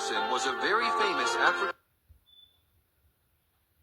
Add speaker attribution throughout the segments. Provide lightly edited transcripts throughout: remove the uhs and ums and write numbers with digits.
Speaker 1: Ellison was a very famous African.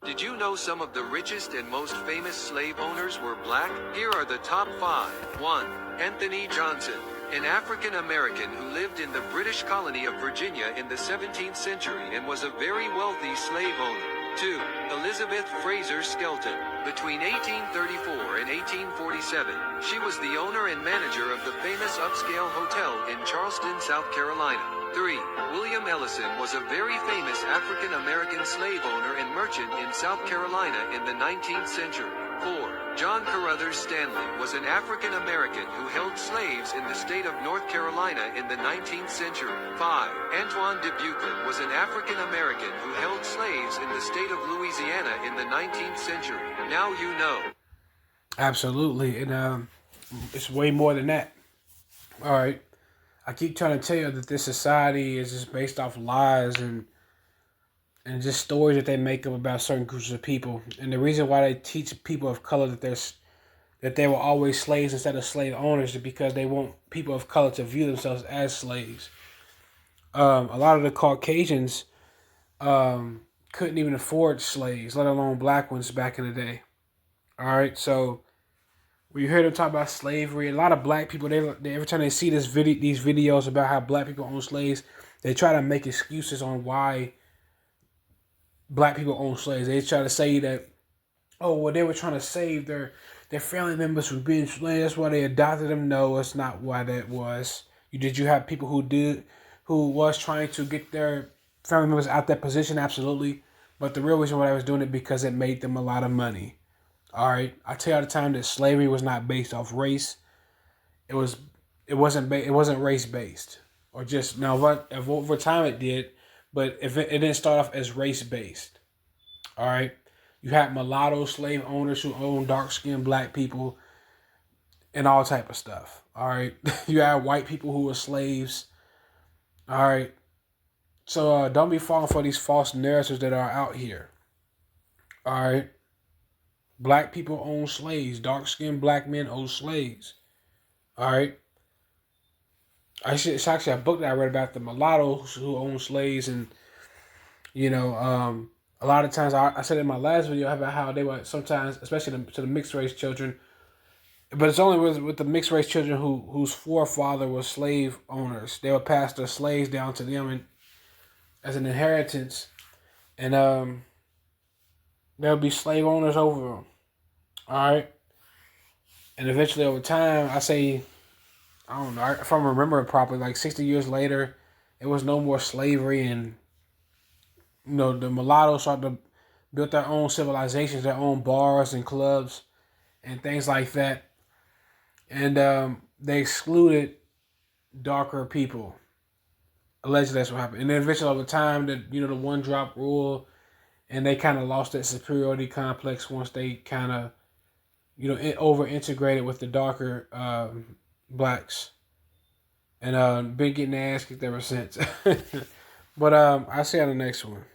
Speaker 1: Did you know some of the richest and most famous slave owners were black? Here are the top 5. 1. Anthony Johnson, an African American who lived in the British colony of Virginia in the 17th century and was a very wealthy slave owner. 2. Elizabeth Fraser Skelton. Between 1834 and 1847, she was the owner and manager of the famous upscale hotel in Charleston, South Carolina. 3. William Ellison was a very famous African American slave owner and merchant in South Carolina in the 19th century. 4. John Carruthers Stanley was an African American who held slaves in the state of North Carolina in the 19th century. 5. Antoine Dubuquin was an African American who held slaves in the state of Louisiana in the 19th century. Now you know.
Speaker 2: Absolutely, and it's way more than that. All right, I keep trying to tell you that this society is just based off lies and just stories that they make up about certain groups of people. And the reason why they teach people of color that they were always slaves instead of slave owners is because they want people of color to view themselves as slaves. A lot of the Caucasians couldn't even afford slaves, let alone black ones back in the day. All right, so when you hear them talk about slavery, a lot of black people, they every time they see these videos about how black people own slaves, they try to make excuses on why black people own slaves. They try to say that, oh, well, they were trying to save their family members from being slaves. That's why they adopted them. No, that's not why that was. You have people who was trying to get their family members out that position? Absolutely. But the real reason why they was doing it because it made them a lot of money. All right, I tell you all the time that slavery was not based off race. It wasn't race based, or just now. Over time it did, but if it didn't start off as race based. All right, you had mulatto slave owners who owned dark skinned black people, and all type of stuff. All right, you had white people who were slaves. All right, so don't be falling for these false narratives that are out here. All right. Black people own slaves. Dark-skinned black men own slaves. All right. It's actually a book that I read about the mulattoes who own slaves, and a lot of times I said in my last video about how they were sometimes, especially to the mixed race children, but it's only with the mixed race children whose forefather was slave owners. They would pass their slaves down to them as an inheritance, and there'll be slave owners over them. All right. And eventually over time, I don't know, if I'm remembering properly, like 60 years later, it was no more slavery, and, the mulattoes started to build their own civilizations, their own bars and clubs and things like that. And they excluded darker people. Allegedly, that's what happened. And then eventually over time, the one drop rule, and they kind of lost that superiority complex once they kind of, over integrated with the darker blacks, and been getting their ass kicked ever since. But I'll see you on the next one.